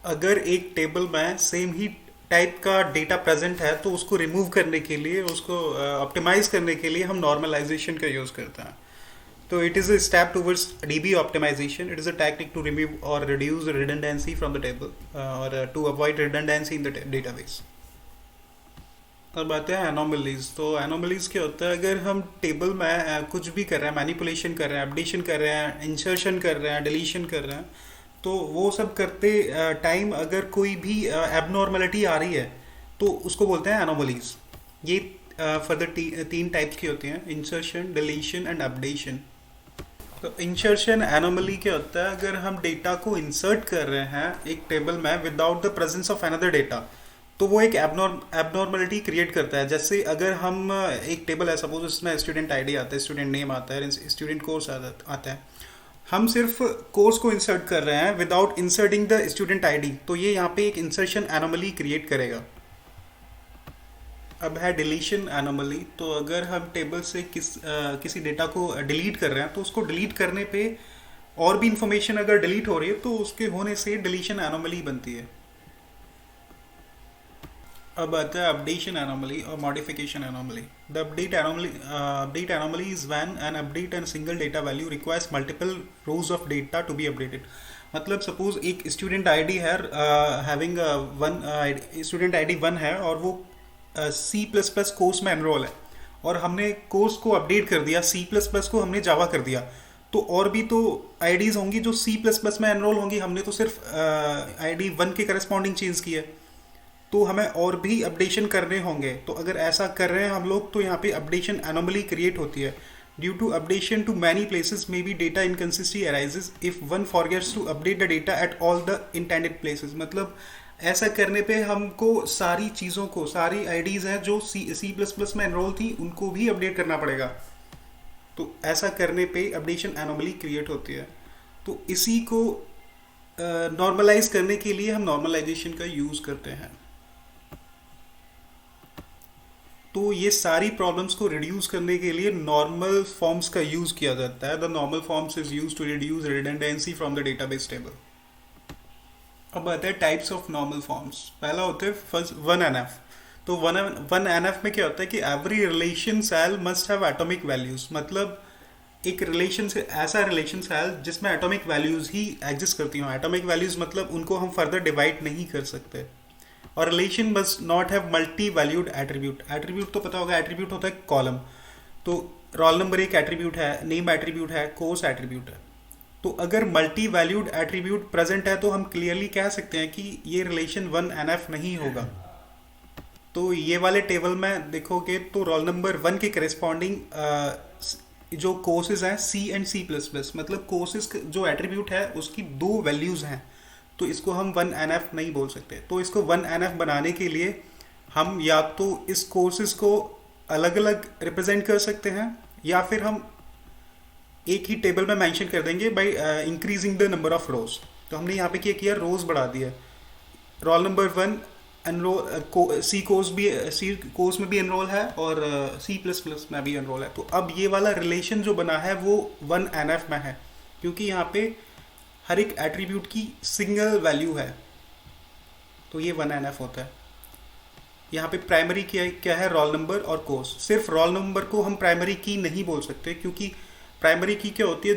अगर एक टेबल में सेम ही टाइप का डेटा प्रेजेंट है तो उसको रिमूव करने के लिए, उसको ऑप्टिमाइज करने के लिए हम नॉर्मलाइजेशन का यूज़ करते हैं. तो it is a step towards DB optimisation. It is a technique to remove और reduce redundancy from the table और to avoid redundancy in the database. अब आते हैं एनोमलीज. तो एनोमलीज क्या होता है? अगर हम टेबल में कुछ भी कर रहे हैं, मैनिपुलेशन कर रहे हैं, अपडेशन कर रहे हैं, इंसर्शन कर रहे हैं, डिलीशन कर रहे हैं, तो वो सब करते टाइम अगर कोई भी एबनॉर्मलिटी आ रही है तो उसको बोलते हैं एनोमलीज. ये फर्दर तीन टाइप्स की होती हैं: इंसर्शन, डिलीशन एंड अपडेशन. तो इंसर्शन एनोमली क्या होता है? अगर हम डेटा को इंसर्ट कर रहे हैं एक टेबल में without the presence of another data, तो वो एक एबनॉर्मलिटी क्रिएट करता है. जैसे अगर हम एक टेबल है, सपोज उसमें स्टूडेंट आईडी आता है, स्टूडेंट नेम आता है, स्टूडेंट कोर्स आता है. हम सिर्फ कोर्स को इंसर्ट कर रहे हैं without inserting the student ID, तो ये यहाँ पे एक इंसर्शन एनोमली क्रिएट करेगा. अब है डिलीशन एनोमली. तो अगर हम टेबल से किसी डेटा को डिलीट कर रहे हैं तो उसको डिलीट करने पे और भी इंफॉर्मेशन अगर डिलीट हो रही है तो उसके होने से डिलीशन एनोमली बनती है. अब आता है अपडेशन एनोमली और modification anomaly. The update anomaly is when an update and single data value requires multiple rows of data to be updated. मतलब सपोज एक स्टूडेंट आईडी है, हैविंग वन स्टूडेंट आईडी 1 है और वो सी प्लस प्लस कोर्स में enrol है, और हमने कोर्स को अपडेट कर दिया, सी प्लस प्लस को हमने जावा कर दिया. तो और भी तो आईडीज होंगी जो सी प्लस प्लस में एनरोल होंगी. हमने तो सिर्फ आईडी 1 के करस्पॉन्डिंग चेंज की है, तो हमें और भी अपडेशन करने होंगे. तो अगर ऐसा कर रहे हैं हम लोग तो यहाँ पे अपडेशन एनोमली क्रिएट होती है. Due to updation to many places may be data inconsistency arises if one forgets to update the data at all the intended places. मतलब ऐसा करने पे हमको सारी चीज़ों को, सारी आईडीज़ हैं जो सी प्लस प्लस में एनरोल थी, उनको भी अपडेट करना पड़ेगा. तो ऐसा करने पे अपडेशन एनोमली क्रिएट होती है. तो इसी को नॉर्मलाइज करने के लिए हम नॉर्मलाइजेशन का यूज़ करते हैं. तो ये सारी प्रॉब्लम्स को रिड्यूस करने के लिए नॉर्मल फॉर्म्स का यूज़ किया जाता है. The normal forms is use to reduce redundancy from the database table. अब आता है टाइप्स ऑफ नॉर्मल फॉर्म्स. पहला होता है फर्स्ट 1NF. तो 1NF में क्या होता है कि every relation cell must have atomic values. मतलब एक रिलेशन से ऐसा रिलेशन सेल जिसमें एटॉमिक वैल्यूज ही एग्जिस्ट करती हों. एटॉमिक वैल्यूज मतलब उनको हम फर्दर डिवाइड नहीं कर सकते. और relation must not have multi valued attribute. Attribute तो पता होगा, एट्रीब्यूट होता है कॉलम. तो रोल नंबर एक एट्रीब्यूट है, नेम एट्रीब्यूट है, कोर्स एट्रीब्यूट है. तो अगर मल्टी वैल्यूड एट्रीब्यूट प्रेजेंट है तो हम क्लियरली कह सकते हैं कि ये रिलेशन 1NF नहीं होगा. तो ये वाले टेबल में देखोगे तो रोल नंबर 1 के करेस्पॉन्डिंग जो कोर्सेज हैं सी एंड सी प्लस प्लस, मतलब कोर्सेज जो एट्रीब्यूट है उसकी 2 वैल्यूज हैं, तो इसको हम 1NF नहीं बोल सकते. तो इसको 1NF बनाने के लिए हम या तो इस कोर्सेज को अलग अलग रिप्रेजेंट कर सकते हैं, या फिर हम एक ही टेबल में मेंशन कर देंगे by increasing the number of रोज. तो हमने यहाँ पे क्या किया, रोज बढ़ा दिया. रोल नंबर 1 एनरोल सी कोर्स में भी एनरोल है और सी प्लस प्लस में भी एनरोल है. तो अब ये वाला रिलेशन जो बना है वो 1NF में है, क्योंकि यहाँ पे हर एक एट्रीब्यूट की सिंगल वैल्यू है. तो ये 1NF होता है. यहाँ पे प्राइमरी क्या है, रोल नंबर और कोर्स. सिर्फ रोल नंबर को हम प्राइमरी की नहीं बोल सकते, क्योंकि प्राइमरी की क्या होती है,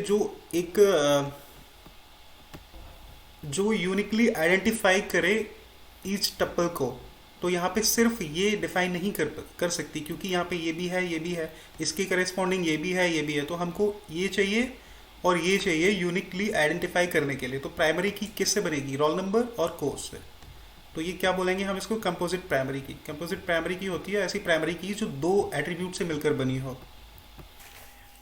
जो यूनिकली आइडेंटिफाई करे ईच टपल को. तो यहाँ पे सिर्फ ये डिफाइन नहीं कर सकती, क्योंकि यहाँ पे ये भी है, ये भी है, इसके करेस्पॉन्डिंग ये भी है, ये भी है. तो हमको ये चाहिए और ये चाहिए यूनिकली आइडेंटिफाई करने के लिए. तो प्राइमरी की किससे बनेगी, रोल नंबर और कोर्स से. तो ये क्या बोलेंगे हम इसको, कंपोजिट प्राइमरी की. कंपोजिट प्राइमरी की होती है ऐसी प्राइमरी की जो 2 एट्रीब्यूट से मिलकर बनी हो.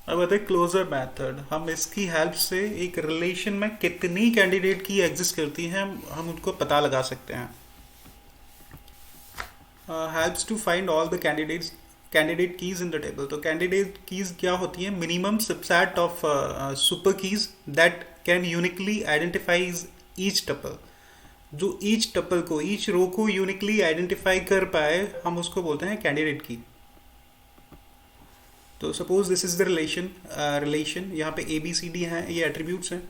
अब आता है क्लोजर मेथड. हम इसकी हेल्प से एक रिलेशन में कितनी कैंडिडेट की एग्जिस्ट करती हैं हम उनको पता लगा सकते हैं. Helps to find all the candidate keys in the table. तो कैंडिडेट कीज क्या होती हैं, minimum subset of super keys that can uniquely identifies each tuple. जो ईच टपल को, ईच रो को यूनिकली आइडेंटिफाई कर पाए, हम उसको बोलते हैं कैंडिडेट की. तो suppose this is the relation यहाँ पे ABCD हैं, ये एट्रीब्यूट्स हैं.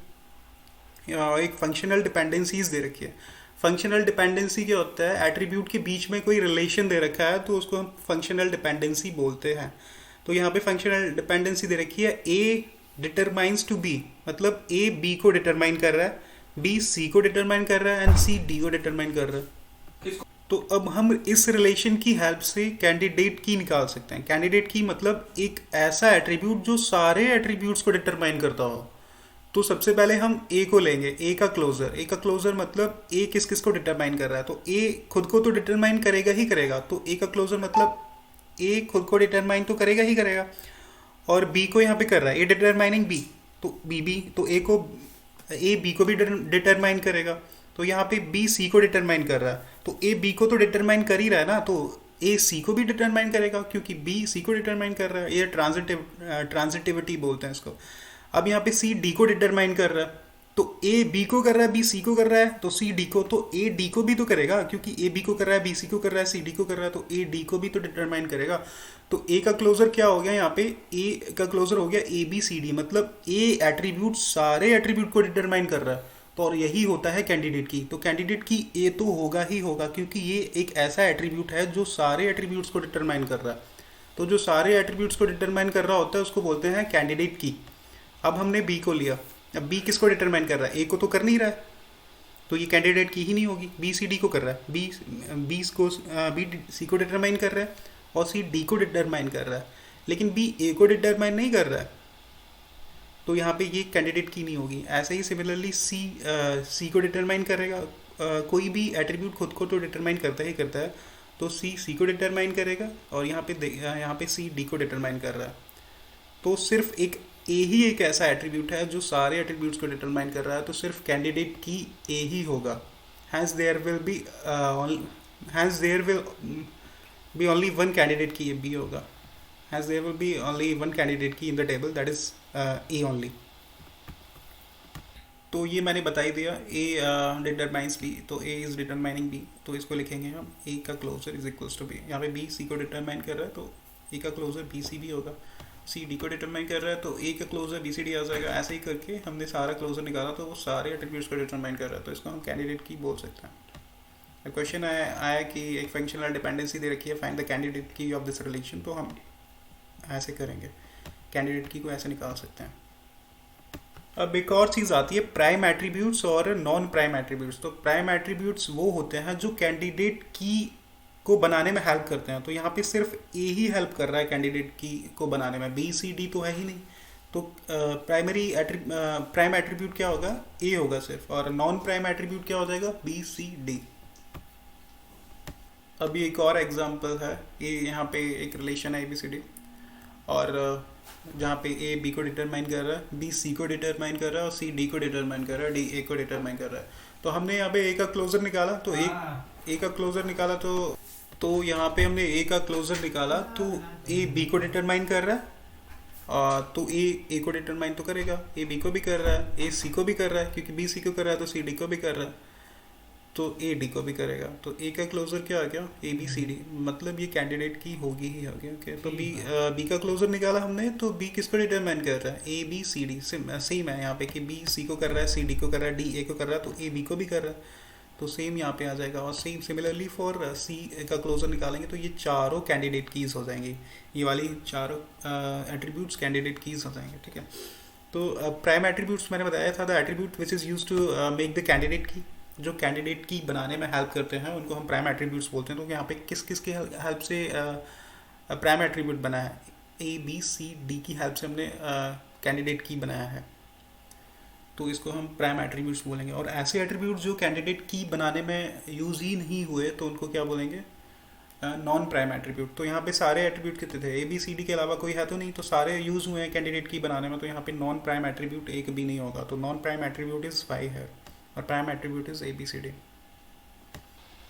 एक फंक्शनल डिपेंडेंसीज दे रखी है. फंक्शनल डिपेंडेंसी क्या होता है, एट्रीब्यूट के बीच में कोई रिलेशन दे रखा है तो उसको हम फंक्शनल डिपेंडेंसी बोलते हैं। तो यहाँ पे फंक्शनल डिपेंडेंसी दे रखी है ए डिटरमाइंस टू बी, मतलब ए बी को डिटरमाइन कर रहा है, बी सी को डिटरमाइन कर रहा है एंड सी डी को डिटरमाइन कर रहा है। तो अब हम इस रिलेशन की हेल्प से कैंडिडेट की निकाल सकते हैं। कैंडिडेट की मतलब एक ऐसा एट्रीब्यूट जो सारे एट्रीब्यूट्स को डिटरमाइन करता हो। तो सबसे पहले हम ए को लेंगे, ए का क्लोजर। ए का क्लोजर मतलब ए किस किस को डिटरमाइन कर रहा है, तो ए खुद को तो डिटरमाइन करेगा ही करेगा, तो ए का क्लोजर मतलब ए खुद को डिटरमाइन तो करेगा ही करेगा। और बी को यहाँ पे कर रहा है, ए डिटरमाइनिंग बी, तो बी तो ए बी को भी डिटरमाइन करेगा। तो यहाँ पे बी सी को डिटरमाइन कर रहा है, तो ए बी को तो डिटरमाइन कर ही रहा है ना, तो ए सी को भी डिटरमाइन करेगा क्योंकि बी सी को डिटरमाइन कर रहा है। ये ट्रांजिटिविटी बोलते हैं इसको। अब यहाँ पे सी डी को डिटरमाइन कर रहा है, तो ए बी को कर रहा है, बी सी को कर रहा है, तो सी डी को, तो ए डी को भी तो करेगा क्योंकि ए बी को कर रहा है, बी सी को कर रहा है, सी डी को कर रहा है, तो ए डी को भी तो डिटरमाइन करेगा। तो ए का क्लोजर क्या हो गया यहाँ पे, ए का क्लोजर हो गया ए बी सी डी, मतलब ए एट्रीब्यूट सारे एट्रीब्यूट को डिटरमाइन कर रहा है। तो और यही होता है कैंडिडेट की। तो कैंडिडेट की ए तो होगा ही होगा क्योंकि ये एक ऐसा एट्रीब्यूट है जो सारे एट्रीब्यूट्स को डिटरमाइन कर रहा है। तो जो सारे एट्रीब्यूट्स को डिटरमाइन कर रहा होता है उसको बोलते हैं कैंडिडेट की। अब हमने बी को लिया, अब बी किसको डिटरमाइन कर रहा है, ए को तो कर नहीं रहा है, तो ये कैंडिडेट की ही नहीं होगी। बी सी डी को कर रहा है, बी सी को डिटरमाइन कर रहा है और सी डी को डिटरमाइन कर रहा है, लेकिन बी ए को डिटरमाइन नहीं कर रहा है, तो यहाँ पे ये कैंडिडेट की नहीं होगी। ऐसे ही सिमिलरली सी को डिटरमाइन करेगा, कोई भी एट्रीब्यूट खुद को तो डिटरमाइन करता ही करता है, तो सी को डिटरमाइन करेगा और यहाँ पे सी डी को डिटरमाइन कर रहा है। तो सिर्फ एक ए ही एक ऐसा एट्रीब्यूट है जो सारे एट्रीब्यूट्स को डिटरमाइन कर रहा है, तो सिर्फ कैंडिडेट की ए ही होगा। Hence there will be only one candidate key B होगा। Hence there will be only one candidate key in the table, that is A only. तो ये मैंने बता ही दिया, ए डिटरमाइंस बी, तो ए इज डिटरमाइनिंग बी, तो इसको लिखेंगे हम ए का closure is equals to B. यहाँ पे बी सी को डिटरमाइन कर रहा है तो ए का क्लोजर बी सी भी होगा। सी डी को डिटरमाइन कर रहा है तो ए का क्लोजर बी सी डी आ जाएगा। ऐसे ही करके हमने सारा क्लोजर निकाला तो वो सारे एट्रीब्यूट्स को डिटरमाइन कर रहा है, तो इसको हम कैंडिडेट की बोल सकते हैं। क्वेश्चन आया कि एक फंक्शनल डिपेंडेंसी दे रखी है, फाइंड द कैंडिडेट की ऑफ दिस रिलेशन, तो हम ऐसे करेंगे, कैंडिडेट की को ऐसे निकाल सकते हैं। अब एक और चीज़ आती है प्राइम एट्रीब्यूट्स और नॉन प्राइम एट्रीब्यूट्स। तो प्राइम एट्रीब्यूट्स वो होते हैं जो कैंडिडेट की को बनाने में हेल्प करते हैं। तो यहाँ पे सिर्फ ए ही हेल्प कर रहा है कैंडिडेट की को बनाने में, बी सी डी तो है ही नहीं। तो प्राइम एट्रीब्यूट क्या होगा, ए होगा सिर्फ, और नॉन प्राइम एट्रीब्यूट क्या हो जाएगा, बी सी डी। अभी एक और एग्जांपल है, ये यहाँ पे एक रिलेशन है ए बी सी डी, और जहाँ पे ए बी को डिटरमाइन कर रहा है, बी सी को डिटरमाइन कर रहा है और सी डी को डिटरमाइन कर रहा है, डी ए को डिटरमाइन कर रहा है। तो हमने यहाँ पे ए का क्लोजर निकाला, तो ए का क्लोजर निकाला, तो यहाँ पे हमने ए का क्लोजर निकाला, तो ए बी को डिटरमाइन कर रहा है, तो ए को डिटरमाइन तो करेगा, ए बी को भी कर रहा है, ए सी को भी कर रहा है, क्योंकि बी सी को कर रहा है तो सी डी को भी कर रहा है, तो ए डी को भी करेगा। तो ए का क्लोजर क्या आ गया, ए बी सी डी, मतलब ये कैंडिडेट की होगी ही होगी। ओके, तो बी का क्लोजर निकाला हमने, तो बी किसको डिटरमाइन कर रहा है, A B C D. Same है यहाँ पे कि बी सी को कर रहा है, सी डी को कर रहा है, डी ए को कर रहा है, तो ए बी को भी कर रहा है, तो सेम यहाँ पे आ जाएगा। और सेम सिमिलरली फॉर सी का क्लोजर निकालेंगे तो ये चारों कैंडिडेट कीज हो जाएंगी, ये वाली चारों एट्रीब्यूट्स कैंडिडेट कीज हो जाएंगे। ठीक है, तो प्राइम एट्रीब्यूट्स मैंने बताया था, the attribute which is use to make the candidate key, जो कैंडिडेट की बनाने में हेल्प करते हैं उनको हम प्राइम एट्रीब्यूट्स बोलते हैं। तो यहाँ पे किस किस के हेल्प से प्राइम एट्रीब्यूट बना है, ए बी सी डी की हेल्प से हमने कैंडिडेट की बनाया है, तो इसको हम प्राइम एट्रीब्यूट्स बोलेंगे। और ऐसे एट्रीब्यूट्स जो कैंडिडेट की बनाने में यूज़ ही नहीं हुए तो उनको क्या बोलेंगे, नॉन प्राइम एट्रीब्यूट। तो यहाँ पे सारे एट्रीब्यूट कितने थे, ए बी सी डी के अलावा कोई है तो नहीं, तो सारे यूज़ हुए हैं कैंडिडेट की बनाने में, तो यहाँ पे नॉन प्राइम एट्रीब्यूट एक भी नहीं होगा। तो नॉन प्राइम एट्रीब्यूट इज़ 5 है और prime attribute is A B C D.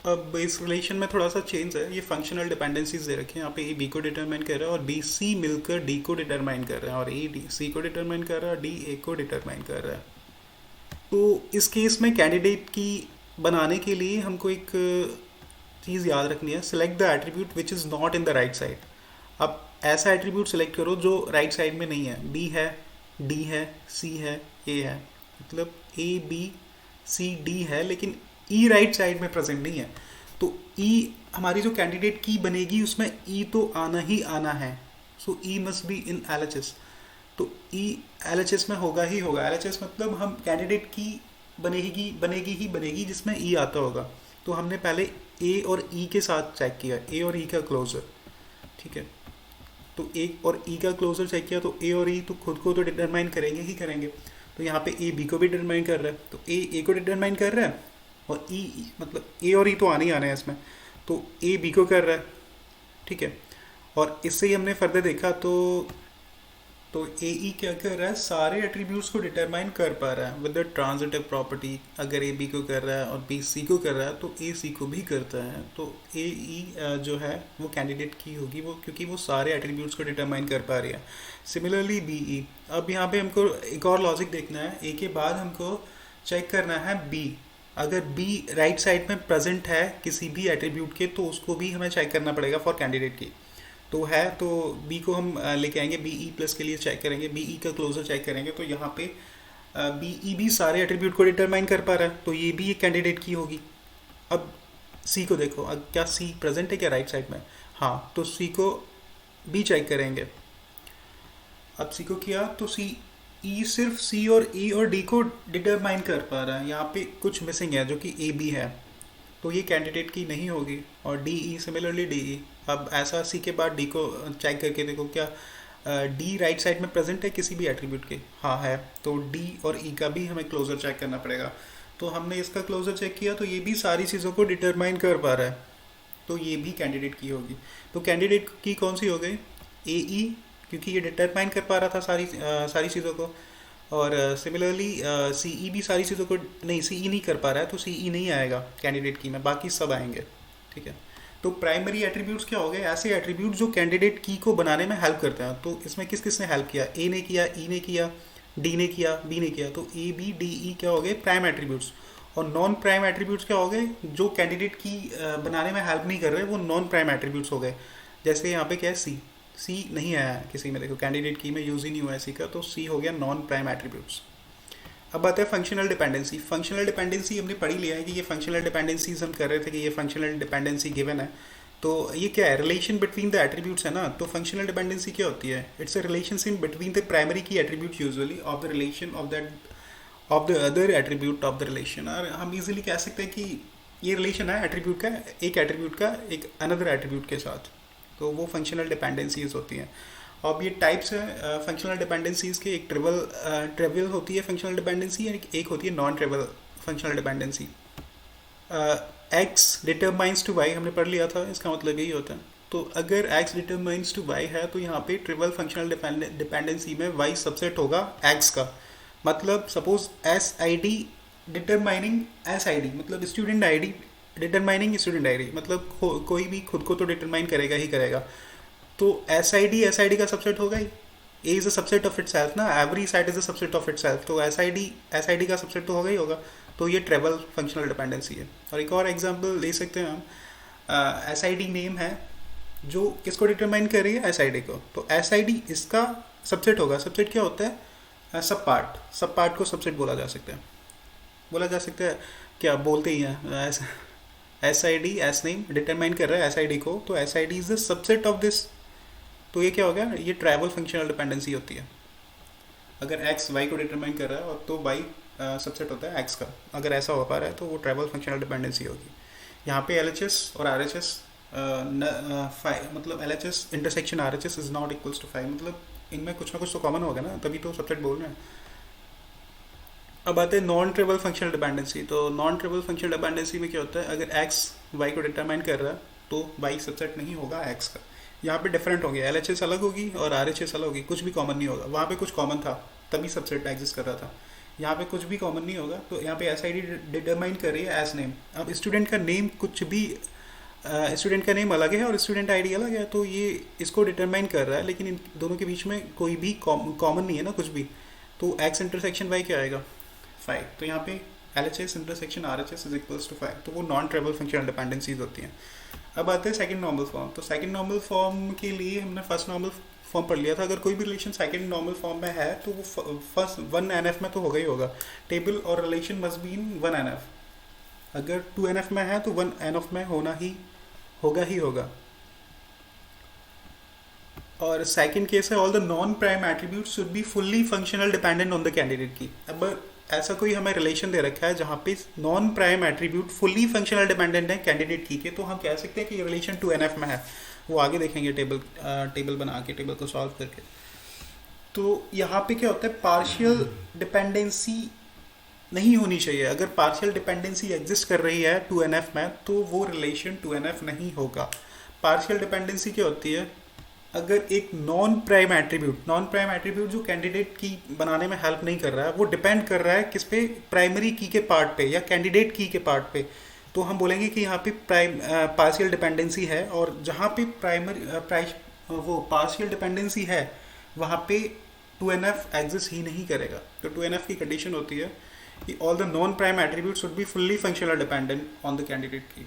अब इस रिलेशन में थोड़ा सा चेंज है, ये फंक्शनल डिपेंडेंसीज दे रखे हैं, यहाँ पे ए बी को डिटरमाइन कर रहा है और बी सी मिलकर डी को डिटरमाइन कर रहा है, और ए डी सी को डिटरमाइन कर रहा है, डी ए को डिटरमाइन कर रहा है। तो इस केस में कैंडिडेट की बनाने के लिए हमको एक चीज़ याद रखनी है, select the attribute which is not in the right side. अब ऐसा एट्रीब्यूट सेलेक्ट करो जो राइट साइड में नहीं है, बी है, डी है, सी है, ए है, मतलब ए बी सी डी है लेकिन ई राइट साइड में प्रेजेंट नहीं है, तो ई हमारी जो कैंडिडेट की बनेगी उसमें ई तो आना ही आना है, so E must be in L H S. तो ई एल एच एस में होगा ही होगा, एल एच एस मतलब हम कैंडिडेट की बनेगी बनेगी ही बनेगी जिसमें ई आता होगा। तो हमने पहले ए और ई के साथ चेक किया, ए और ई का क्लोजर, ठीक है। तो ए और ई का क्लोजर चेक किया, तो ए और ई तो खुद को तो डिटरमाइन करेंगे ही करेंगे। तो यहाँ पे ए बी को भी डिटरमाइन कर रहा है, तो ए को डिटरमाइन कर रहा है, और ई मतलब ए और ई तो आने ही आने हैं इसमें, तो ए बी को कर रहा है, ठीक है। और इससे ही हमने फर्दर देखा तो ए ई क्या कर रहा है, सारे एट्रीब्यूट्स को डिटरमाइन कर पा रहा है विद द ट्रांजिटिव प्रॉपर्टी। अगर ए बी को कर रहा है और बी सी को कर रहा है तो ए सी को भी करता है, तो ए ई जो है वो कैंडिडेट की होगी वो, क्योंकि वो सारे एट्रीब्यूट्स को डिटरमाइन कर पा रही है। सिमिलरली बी ई, अब यहाँ पे हमको एक और लॉजिक देखना है, ए के बाद हमको चेक करना है बी। अगर बी राइट साइड में प्रेजेंट है किसी भी एट्रीब्यूट के, तो उसको भी हमें चेक करना पड़ेगा फॉर कैंडिडेट की। तो है, तो बी को हम लेके आएंगे, बी ई प्लस के लिए चेक करेंगे, बी ई का क्लोजर चेक करेंगे, तो यहाँ पे बी ई भी सारे एट्रीब्यूट को डिटरमाइन कर पा रहा है, तो ये भी एक कैंडिडेट की होगी। अब सी को देखो, अब क्या सी प्रेजेंट है क्या राइट साइड में? हाँ, तो सी को भी चेक करेंगे। अब सी को किया तो सी ई सिर्फ सी और ई और डी को डिटरमाइन कर पा रहा है, यहाँ पे कुछ मिसिंग है जो कि ए बी है, तो ये कैंडिडेट की नहीं होगी। और D E similarly D E, अब ऐसा सी के बाद डी को चेक करके देखो क्या डी राइट साइड में प्रेजेंट है किसी भी एट्रीब्यूट के? हाँ है, तो डी और ई का भी हमें क्लोजर चेक करना पड़ेगा। तो हमने इसका क्लोजर चेक किया, तो ये भी सारी चीज़ों को डिटरमाइन कर पा रहा है, तो ये भी कैंडिडेट की होगी। तो कैंडिडेट की कौन सी हो गई? ए ई, क्योंकि ये डिटरमाइन कर पा रहा था सारी चीज़ों को। और सिमिलरली सी ई भी सारी चीज़ों को, नहीं सी ई नहीं कर पा रहा है, तो सी ई नहीं आएगा कैंडिडेट की में, बाकी सब आएंगे, ठीक है। तो प्राइमरी एट्रीब्यूट्स क्या हो गए? ऐसे एट्रीब्यूट जो कैंडिडेट की को बनाने में हेल्प करते हैं। तो इसमें किस किस ने हेल्प किया? ए ने किया, ई ने किया, डी ने किया, बी ने किया। तो ए बी डी ई क्या हो गए? Prime attributes. और नॉन प्राइम एट्रीब्यूट्स क्या हो गए? जो कैंडिडेट की बनाने में हेल्प नहीं कर रहे, वो नॉन प्राइम एट्रीब्यूट्स हो गए। जैसे यहाँ पे क्या है, सी, सी नहीं आया किसी में, देखो कैंडिडेट की में यूज़ ही नहीं हुआ है सी का, तो सी हो गया नॉन प्राइम एट्रीब्यूट्स। अब आता है फंक्शनल डिपेंडेंसी। फंक्शनल डिपेंडेंसी हमने पढ़ ही लिया है कि ये फंक्शनल डिपेंडेंसीज हम कर रहे थे कि ये फंक्शनल डिपेंडेंसी गिवन है, तो ये क्या है? रिलेशन बिटवीन द एट्रीब्यूट्स है ना। तो फंक्शनल डिपेंडेंसी क्या होती है? It's a relation in between the primary की attribute usually of the relation of the other attribute of the relation. और हम इजीली कह सकते हैं कि ये रिलेशन है एट्रीब्यूट का, एक एट्रीब्यूट का एक अनदर एट्रीब्यूट के साथ, तो वो फंक्शनल डिपेंडेंसीज होती हैं। अब ये टाइप्स हैं फंक्शनल डिपेंडेंसीज के, एक ट्रिवियल होती है फंक्शनल डिपेंडेंसी, एक होती है non trivial functional dependency. X determines to Y हमने पढ़ लिया था, इसका मतलब यही होता है। तो अगर एक्स डिटरमाइंस टू वाई है, तो यहाँ पे ट्रिवियल फंक्शनल डिपेंडेंसी में वाई सबसेट होगा एक्स का। मतलब suppose S I D determining S I D, मतलब student I D determining student I D, मतलब कोई भी खुद को तो डिटरमाइन करेगा ही करेगा। तो एस आई डी का सबसेट होगा ही, A is a subset of itself ना, every set is a subset of itself, तो एस आई डी का सबसेट तो होगा ही होगा। तो ये ट्रिवियल फंक्शनल डिपेंडेंसी है। और एक और एग्जांपल ले सकते हैं हम, एस आई डी नेम है जो किसको डिटरमाइन कर रही है? एस आई डी को। तो एस आई डी इसका सबसेट होगा। सबसेट क्या होता है? सब पार्ट को सबसेट बोला जा सकता है, क्या बोलते ही हैं, S I D S name determine कर रहा है एस आई डी को, तो S I D is the subset of this. तो ये क्या हो गया? ये ट्राइवल फंक्शनल डिपेंडेंसी होती है। अगर एक्स वाई को डिटरमाइन कर रहा है और तो वाई सबसेट होता है एक्स का, अगर ऐसा हो पा रहा है तो वो ट्राइवल फंक्शनल डिपेंडेंसी होगी। यहाँ पे एल एच एस और आर एच एस मतलब L H S intersection R H S is not equals to 5, मतलब इनमें कुछ ना कुछ तो कॉमन होगा ना, तभी तो सबसेट बोल रहे हैं। अब आते हैं नॉन ट्रिवियल फंक्शनल डिपेंडेंसी। तो नॉन ट्रिवियल फंक्शनल डिपेंडेंसी में क्या होता है? अगर एक्स वाई को डिटरमाइन कर रहा है तो वाई सबसेट नहीं होगा एक्स का। यहाँ पे डिफरेंट होंगे, एल एच एस अलग होगी और आर एच एस अलग होगी, कुछ भी कॉमन नहीं होगा। वहाँ पे कुछ कॉमन था तभी सबसेट एग्जिस्ट कर रहा था, यहाँ पे कुछ भी कॉमन नहीं होगा। तो यहाँ पे एस आई डी डिटरमाइन कर रही है एस नेम। अब स्टूडेंट का नेम कुछ भी, स्टूडेंट का नेम अलग है और स्टूडेंट आईडी अलग है, तो ये इसको डिटरमाइन कर रहा है, लेकिन इन दोनों के बीच में कोई भी कॉमन नहीं है ना कुछ भी। तो एक्स इंटरसेक्शन वाई क्या आएगा? 5। तो यहाँ पे L H S intersection R H S is equals to 5, तो वो नॉन ट्रिवियल फंक्शनल डिपेंडेंसीज होती हैं। अब आते हैं सेकंड नॉर्मल फॉर्म। तो सेकंड नॉर्मल फॉर्म के लिए हमने फर्स्ट नॉर्मल फॉर्म पढ़ लिया था। अगर कोई भी रिलेशन सेकंड नॉर्मल फॉर्म में है तो वो फर्स्ट 1 NF में तो होगा ही होगा। टेबल और relation must be in 1 NF। अगर 2NF में है तो 1NF में होगा ही होगा। और सेकंड केस है all the non prime attribute should be fully functional dependent on the candidate की। अब ऐसा कोई हमें रिलेशन दे रखा है जहाँ पे non prime attribute fully functional dependent है कैंडिडेट की के, तो हम कह सकते हैं कि रिलेशन 2NF में है। वो आगे देखेंगे टेबल बना के, टेबल को सॉल्व करके। तो यहाँ पे क्या होता है, पार्शियल डिपेंडेंसी नहीं होनी चाहिए। अगर पार्शियल डिपेंडेंसी एग्जिस्ट कर रही है 2NF में तो वो रिलेशन 2NF नहीं होगा। पार्शियल डिपेंडेंसी क्या होती है, अगर एक नॉन प्राइम एट्रीब्यूट जो कैंडिडेट की बनाने में हेल्प नहीं कर रहा है, वो डिपेंड कर रहा है किस पे, प्राइमरी की के पार्ट पे या कैंडिडेट की के पार्ट पे, तो हम बोलेंगे कि यहाँ पे पार्शियल डिपेंडेंसी है। और जहाँ पे वो पार्शियल डिपेंडेंसी है वहाँ पे 2NF एग्जिस्ट ही नहीं करेगा। तो 2NF की कंडीशन होती है कि all the non prime attribute should be fully functional dependent on the candidate key,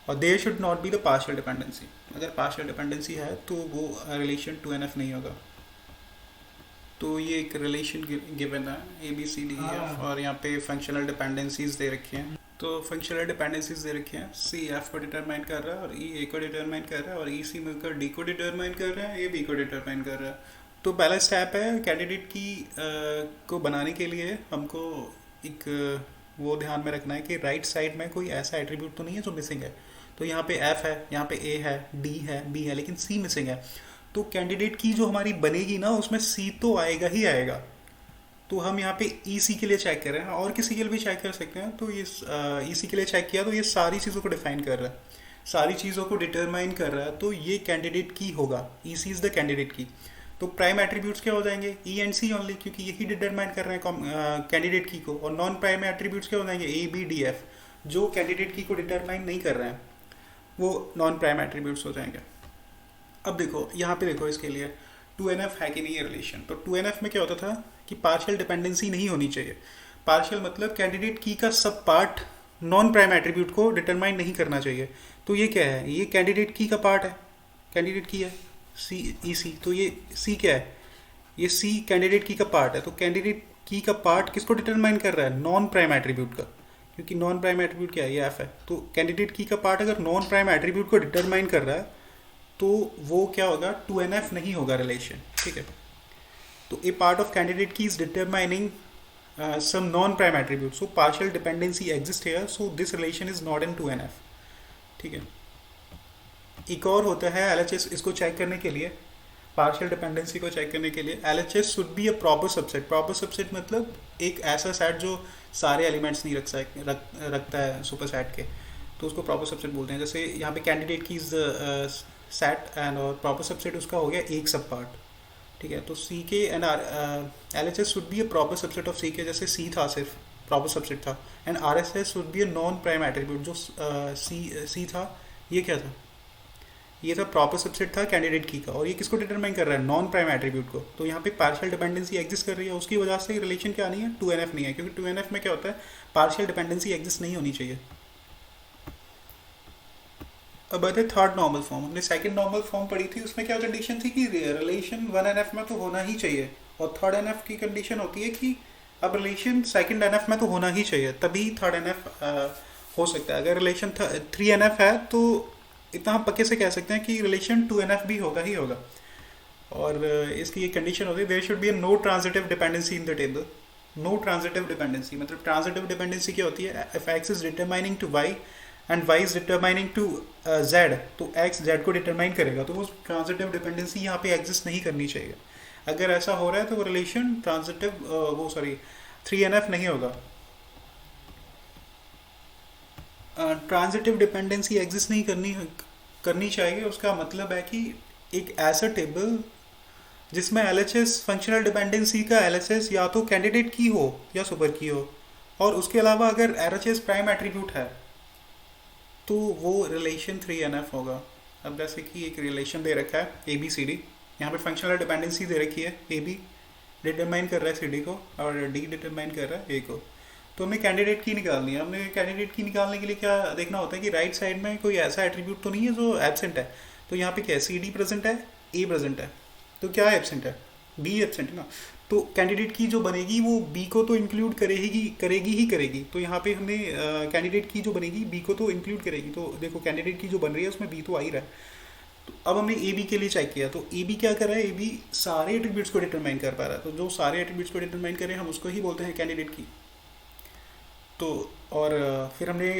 और there should not be the partial dependency. अगर पार्शियल डिपेंडेंसी है तो वो रिलेशन 2NF नहीं होगा। तो ये एक रिलेशन गिवन है ABCDEF, और यहाँ पे फंक्शनल डिपेंडेंसीज दे रखी हैं। तो फंक्शनल डिपेंडेंसीज दे रखी हैं, C F को डिटरमाइन कर रहा है, और E A को डिटरमाइन कर रहा है, और EC मिलकर D को डिटरमाइन कर रहा है, A B को डिटरमाइन कर रहा है। तो पहला स्टेप है कैंडिडेट की को बनाने के लिए हमको एक वो ध्यान में रखना है कि राइट साइड में कोई ऐसा एट्रीब्यूट तो नहीं है जो मिसिंग है। तो यहाँ पे F है, यहाँ पे A है, D है, B है, लेकिन C मिसिंग है। तो कैंडिडेट की जो हमारी बनेगी ना उसमें C तो आएगा ही आएगा। तो हम यहाँ पे EC के लिए चेक कर रहे हैं, और किसी के लिए भी चेक कर सकते हैं। तो ये EC के लिए चेक किया तो ये सारी चीज़ों को डिफाइन कर रहा है, सारी चीज़ों को डिटरमाइन कर रहा है। तो ये कैंडिडेट की होगा, EC इज़ द कैंडिडेट की। तो प्राइम एट्रीब्यूट्स क्या हो जाएंगे, E एंड C ओनली, क्योंकि यही डिटरमाइन कर रहे हैं कैंडिडेट की को। और नॉन प्राइम एट्रीब्यूट्स क्या हो जाएंगे, A B D F, जो कैंडिडेट की को डिटरमाइन नहीं कर रहे हैं वो नॉन प्राइम एट्रीब्यूट्स हो जाएंगे। अब देखो यहाँ पे देखो, इसके लिए 2NF है कि नहीं ये रिलेशन। तो 2NF में क्या होता था कि पार्शियल डिपेंडेंसी नहीं होनी चाहिए। पार्शियल मतलब कैंडिडेट की का सब पार्ट नॉन प्राइम एट्रीब्यूट को डिटरमाइन नहीं करना चाहिए। तो ये क्या है, ये कैंडिडेट की का पार्ट है, कैंडिडेट की है EC। तो ये C क्या है, ये C कैंडिडेट की का पार्ट है। तो कैंडिडेट की का पार्ट किसको डिटरमाइन कर रहा है, नॉन प्राइम एट्रीब्यूट का, क्योंकि नॉन प्राइम एट्रीब्यूट क्या है, ये F है। तो कैंडिडेट की का पार्ट अगर नॉन प्राइम एट्रीब्यूट को डिटरमाइन कर रहा है तो वो क्या होगा, 2NF नहीं होगा रिलेशन, ठीक है। तो ए पार्ट ऑफ कैंडिडेट की is determining some non-prime attribute, so partial dependency exists here, so this relation is not in 2NF, ठीक है। एक और होता है LHS, इसको चेक करने के लिए, पार्शियल डिपेंडेंसी को चेक करने के लिए LHS should be a proper subset. Proper subset मतलब एक ऐसा सेट जो सारे एलिमेंट्स नहीं रखता है सुपर सेट के, तो उसको प्रॉपर सबसेट बोलते हैं। जैसे यहाँ पे कैंडिडेट की सेट एंड और प्रॉपर सबसेट उसका हो गया एक सब पार्ट, ठीक है। तो C के and LHS should be a proper subset of C के, जैसे C था सिर्फ प्रॉपर सबसेट था, and RSS should be a non prime attribute. जो C था ये क्या था, ये था प्रॉपर सबसेट था कैंडिडेट की का, और ये किसको डिटरमाइन कर रहा है, नॉन प्राइम एट्रीब्यूट को। तो यहाँ पे पार्शियल डिपेंडेंसी एग्जिस्ट कर रही है, उसकी वजह से रिलेशन क्या नहीं है, 2NF नहीं है, क्योंकि 2NF में क्या होता है, पार्शियल डिपेंडेंसी एग्जिस्ट नहीं होनी चाहिए। अब आते थर्ड नॉर्मल फॉर्म। हमने सेकंड नॉर्मल फॉर्म पढ़ी थी, उसमें क्या कंडीशन थी कि रिलेशन 1NF में तो होना ही चाहिए, और थर्ड NF की कंडीशन होती है कि अब रिलेशन सेकंड NF में तो होना ही चाहिए, तभी थर्ड NF हो सकता है। अगर रिलेशन 3NF है तो इतना हम पक्के से कह सकते हैं कि रिलेशन 2NF भी होगा ही होगा। और इसकी ये कंडीशन होती है, there should be a no transitive dependency in the table. No transitive dependency मतलब, ट्रांजिटिव डिपेंडेंसी क्या होती है, if x is determining to y and y is determining to z, तो x z को डिटरमाइन करेगा, तो वो ट्रांजिटिव डिपेंडेंसी यहाँ पे एग्जिस्ट नहीं करनी चाहिए। अगर ऐसा हो रहा है तो वो रिलेशन ट्रांजिटिव 3NF नहीं होगा। ट्रांजिटिव डिपेंडेंसी एग्जिस्ट नहीं करनी चाहिए, उसका मतलब है कि एक ऐसा टेबल जिसमें LHS फंक्शनल डिपेंडेंसी का LHS या तो कैंडिडेट की हो या सुपर की हो, और उसके अलावा अगर LHS प्राइम एट्रीब्यूट है तो वो रिलेशन 3NF होगा। अब जैसे कि एक रिलेशन दे रखा है ABCD, यहाँ पे फंक्शनल डिपेंडेंसी दे रखी है, AB डिटरमाइन कर रहा है CD को और D डिटरमाइन कर रहा है A को। तो हमें कैंडिडेट की निकालनी है। हमने कैंडिडेट की निकालने के लिए क्या देखना होता है कि राइट साइड में कोई ऐसा एट्रीब्यूट तो नहीं है जो एब्सेंट है। तो यहाँ पे क्या है, CD प्रेजेंट है, A प्रेजेंट है, तो क्या एब्सेंट है, B एब्सेंट है ना। तो कैंडिडेट की जो बनेगी वो बी को तो इंक्लूड करेगी ही करेगी। तो यहाँ पे हमने कैंडिडेट की जो बनेगी बी को तो इंक्लूड करेगी। तो देखो कैंडिडेट की जो बन रही है उसमें बी तो आ ही रहा है। तो अब हमने ए बी के लिए चेक किया, तो ए बी क्या कर रहा है, ए बी सारे एट्रीब्यूट्स को डिटरमाइन कर पा रहा है। तो जो सारे एट्रीब्यूट्स को डिटरमाइन करें हम उसको ही बोलते हैं कैंडिडेट की। तो और फिर हमने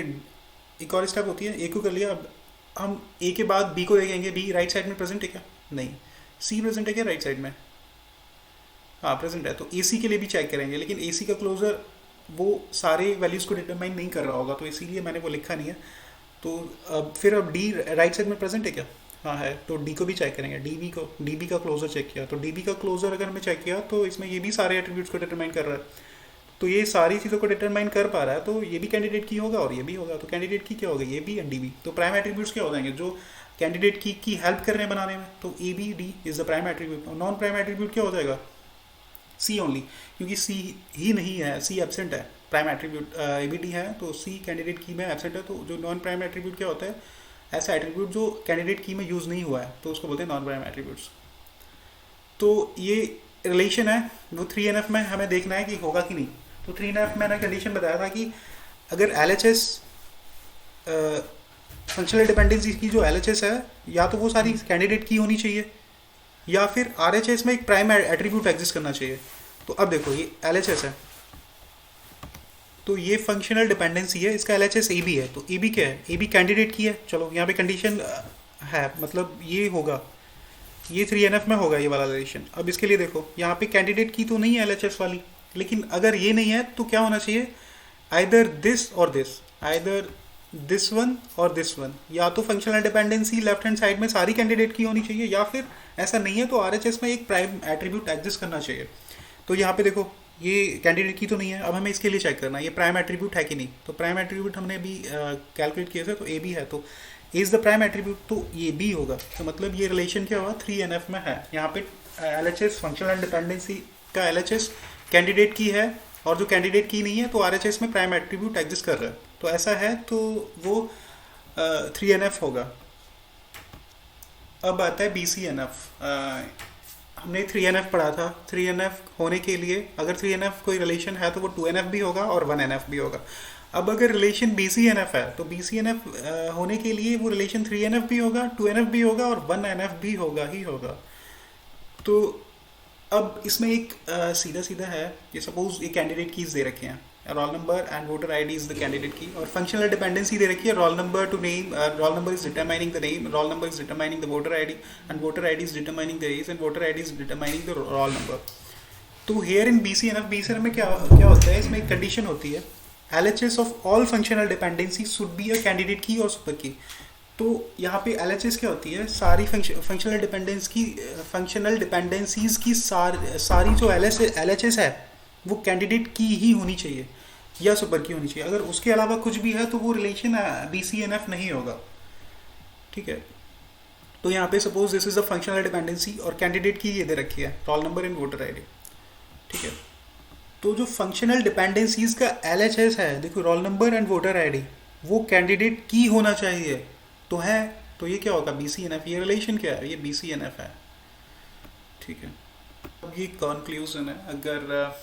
एक और स्टेप होती है, ए को कर लिया। अब हम ए के बाद बी को देखेंगे, बी राइट साइड में प्रेजेंट है क्या, नहीं। सी प्रेजेंट है क्या राइट साइड में, हाँ प्रेजेंट है। तो ए सी के लिए भी चेक करेंगे, लेकिन ए सी का क्लोजर वो सारे वैल्यूज़ को डिटरमाइन नहीं कर रहा होगा, तो इसीलिए मैंने वो लिखा नहीं है। तो अब डी राइट साइड में प्रेजेंट है क्या, हाँ है। तो डी को भी चेक करेंगे, डी बी का क्लोजर चेक किया। तो डी बी का क्लोजर अगर हमें चेक किया तो इसमें ये भी सारे एट्रीब्यूट्स को डिटरमाइन कर रहा है। तो ये सारी चीज़ों को डिटरमाइन कर पा रहा है, तो ये भी कैंडिडेट की होगा और ये भी होगा। तो कैंडिडेट की क्या होगा, ये बी एंड डी बी। तो प्राइम एट्रीब्यूट्स क्या हो जाएंगे जो कैंडिडेट की हेल्प कर रहे हैं बनाने में, तो A B D is the prime attribute. और नॉन प्राइम एट्रीब्यूट क्या हो जाएगा, सी ओनली, क्योंकि सी ही नहीं है, सी एबसेंट है। Prime attribute A B D है तो सी कैंडिडेट की में एबसेंट है। तो जो नॉन प्राइम एट्रीब्यूट क्या होता है, ऐसा एट्रीब्यूट जो कैंडिडेट की में यूज़ नहीं हुआ है, तो उसको बोलते हैं नॉन प्राइम एट्रीब्यूट्स। तो ये रिलेशन है वो 3NF में हमें देखना है कि होगा कि नहीं। तो 3NF मैंने कंडीशन बताया था कि अगर L H S functional dependency की जो एल एच एस है, या तो वो सारी कैंडिडेट की होनी चाहिए, या फिर आर एच एस में एक प्राइम एट्रीब्यूट एग्जिस्ट करना चाहिए। तो अब देखो ये एल एच एस है, तो ये फंक्शनल डिपेंडेंसी है, इसका L H S A B है। तो ए बी क्या है, ए बी कैंडिडेट की है। चलो यहाँ पे कंडीशन है, मतलब ये होगा, ये 3NF में होगा ये वाला रिलेशन। अब इसके लिए देखो यहाँ पे कैंडिडेट की तो नहीं है LHS वाली, लेकिन अगर ये नहीं है तो क्या होना चाहिए, आइदर दिस और दिस, आइदर दिस वन और दिस वन। या तो functional dependency left hand side में सारी कैंडिडेट की होनी चाहिए, या फिर ऐसा नहीं है तो RHS में एक प्राइम एट्रीब्यूट एग्जिस्ट करना चाहिए। तो यहाँ पे देखो ये कैंडिडेट की तो नहीं है, अब हमें इसके लिए चेक करना है ये प्राइम एट्रीब्यूट है कि नहीं। तो प्राइम एट्रीब्यूट हमने अभी कैलकुलेट किए थे, तो ए बी है, तो इज द प्राइम एट्रीब्यूट, तो ये बी होगा। तो मतलब ये रिलेशन क्या हुआ, 3NF में है। यहाँ पे LHS फंक्शनल डिपेंडेंसी का LHS कैंडिडेट की है, और जो कैंडिडेट की नहीं है तो RHS में प्राइम एट्रीब्यूट एग्जिस्ट कर रहा है। तो ऐसा है तो वो 3NF होगा। अब आता है BCNF। हमने 3NF पढ़ा था। 3NF होने के लिए अगर 3NF कोई रिलेशन है तो वो 2NF भी होगा और 1NF भी होगा। अब अगर रिलेशन BCNF है तो BCNF होने के लिए वो रिलेशन 3NF भी होगा, 2NF भी होगा और 1NF भी होगा ही होगा। तो अब इसमें एक सीधा सीधा है कि सपोज ये कैंडिडेट कीज दे रखे हैं, roll number and voter ID is the candidate key, और फंक्शनल डिपेंडेंसी दे रखी है roll number to name, roll number is determining the name, roll number is determining the voter ID, and voter ID is determining the age, and voter ID is determining the roll number. तो here in BCNF में क्या क्या होता है, इसमें एक condition होती है, LHS of all functional dependency should be a candidate key और सुपर की। तो यहाँ पे LHS क्या होती है, सारी फंक्शनल डिपेंडेंसीज की सारी जो LHS है वो कैंडिडेट की ही होनी चाहिए या सुपर की होनी चाहिए। अगर उसके अलावा कुछ भी है तो वो रिलेशन BCNF नहीं होगा, ठीक है। तो यहाँ पे suppose this is a functional dependency और कैंडिडेट की ये दे रखी है roll number and voter ID, ठीक है। तो जो फंक्शनल डिपेंडेंसीज का LHS है, देखो role number and voter ID, वो कैंडिडेट की होना चाहिए, तो है। तो ये क्या होगा, BCNF। ये रिलेशन क्या है, ये BCNF है, ठीक है। अब ये कंक्लूजन है, अगर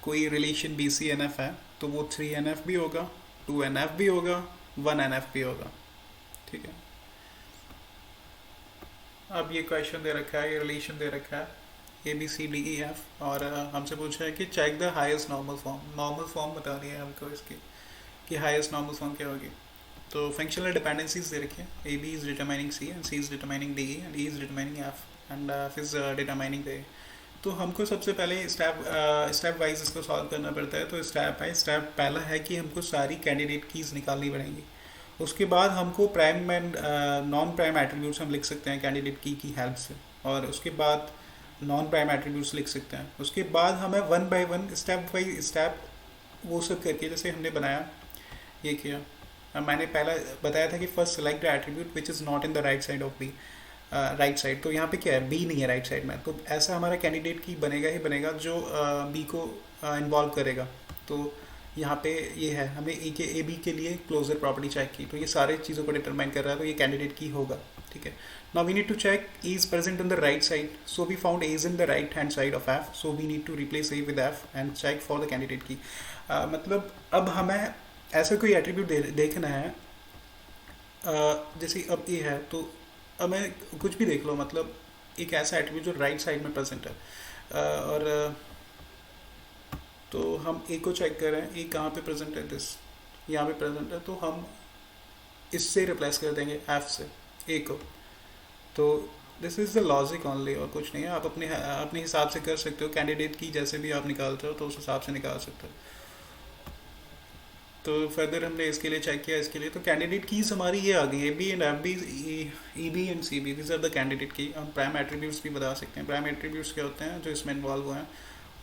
कोई रिलेशन BCNF है तो वो 3NF भी होगा, 2NF भी होगा, 1NF भी होगा, ठीक है। अब ये क्वेश्चन दे रखा है, ये रिलेशन दे रखा है ABCDEF, और हमसे पूछा है कि check the highest normal form. Normal form बतानी है हमको इसकी कि हाईएस्ट नॉर्मल फॉर्म क्या होगी। तो फंक्शनल डिपेंडेंसीज दे रखी है, AB is determining C and C is determining D and E is determining F and F is determining A। तो हमको सबसे पहले स्टेप वाइज इसको सॉल्व करना पड़ता है। तो स्टेप पहला है कि हमको सारी कैंडिडेट कीज निकालनी पड़ेंगी। उसके बाद हमको prime and non prime attributes हम लिख सकते हैं कैंडिडेट की हेल्प से, और उसके बाद नॉन प्राइम एट्रीब्यूट्स लिख सकते हैं। उसके बाद हमें 1 बाय 1 स्टेप बाई स्टेप वो सब करके, जैसे हमने बनाया ये किया। मैंने पहला बताया था कि first select the attribute which is not in the right side of B, right side. तो यहाँ पे क्या है, बी नहीं है राइट साइड में, तो ऐसा हमारा कैंडिडेट की बनेगा ही बनेगा जो बी को इन्वॉल्व करेगा। तो यहाँ पे ये है, हमने ए बी के लिए क्लोजर प्रॉपर्टी चेक की, तो ये सारे चीज़ों को डिटरमाइन कर रहा है, तो ये कैंडिडेट की होगा। ठीक है, now we need to check E is present on the right side, so we found A is in the right hand side of F, so we need to replace A with F and check for the candidate key. मतलब अब हमें ऐसा कोई attribute देखना है, जैसे अब ए है तो अब मैं कुछ भी देख लो, मतलब एक ऐसा एट्रीब्यूट जो राइट साइड में प्रेजेंट है, और तो हम ए को चेक कर रहे हैं, ए कहाँ पे प्रेजेंट है, दिस यहाँ पे प्रेजेंट है, तो हम इससे रिप्लेस कर देंगे एफ से ए को। तो this is the logic only, और कुछ नहीं है। आप अपने अपने हिसाब से कर सकते हो, कैंडिडेट की जैसे भी आप निकालते हो तो उस हिसाब से निकाल सकते हो। तो फर्दर हमने इसके लिए चेक किया, इसके लिए तो कैंडिडेट कीज हमारी ये आ गई, A B and F B, E B and C B, this are the candidate key. हम प्राइम एट्रीब्यूट्स भी बता सकते हैं। प्राइम एट्रीब्यूट्स क्या होते हैं, जो इसमें इन्वॉल्व हुए हैं,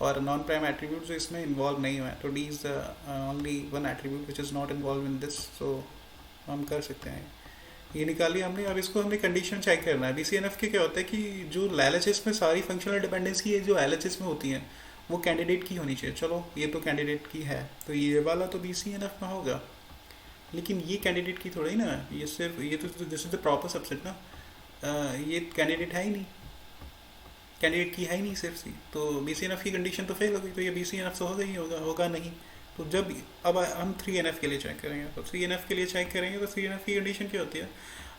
और नॉन प्राइम एट्रीब्यूट जो इसमें इन्वॉल्व नहीं हुए हैं। तो D is the only one attribute which is not involve in this, so हम कर सकते हैं। ये निकाली हमने। अब इसको हमने कंडीशन चेक करना है। BCNF के क्या होता है कि जो LHS में सारी फंक्शनल डिपेंडेंसी है जो LHS में होती हैं वो कैंडिडेट की होनी चाहिए। चलो ये तो कैंडिडेट की है, तो ये वाला तो BCNF में होगा, लेकिन ये कैंडिडेट की थोड़ी ना है। ये सिर्फ ये तो this is the proper subset ना, ये कैंडिडेट है ही नहीं, कैंडिडेट की है ही नहीं सिर्फ सी, तो BCNF की कंडीशन तो फेल हो गई। तो ये BCNF तो होगा ही होगा, होगा नहीं। तो जब अब हम 3NF के लिए चेक करेंगे, तो 3NF के लिए चेक करेंगे तो 3NF की कंडीशन क्या होती है,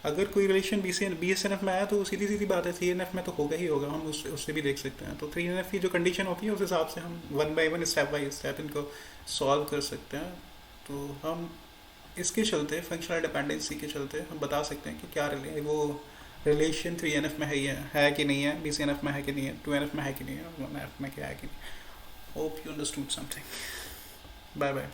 अगर कोई रिलेशन BSNF में आया तो सीधी सीधी बात है 3NF में तो होगा ही होगा, हम उससे भी देख सकते हैं। तो 3NF की जो कंडीशन होती है उस हिसाब से हम one by one step by step इनको सॉल्व कर सकते हैं। तो हम इसके चलते फंक्शनल डिपेंडेंसी के चलते हम बता सकते हैं कि क्या वो रिलेशन 3NF में है कि नहीं है, BCNF में है कि नहीं है, 2NF में है कि नहीं है, 1NF में क्या है कि नहीं। Hope you understood something. Bye bye.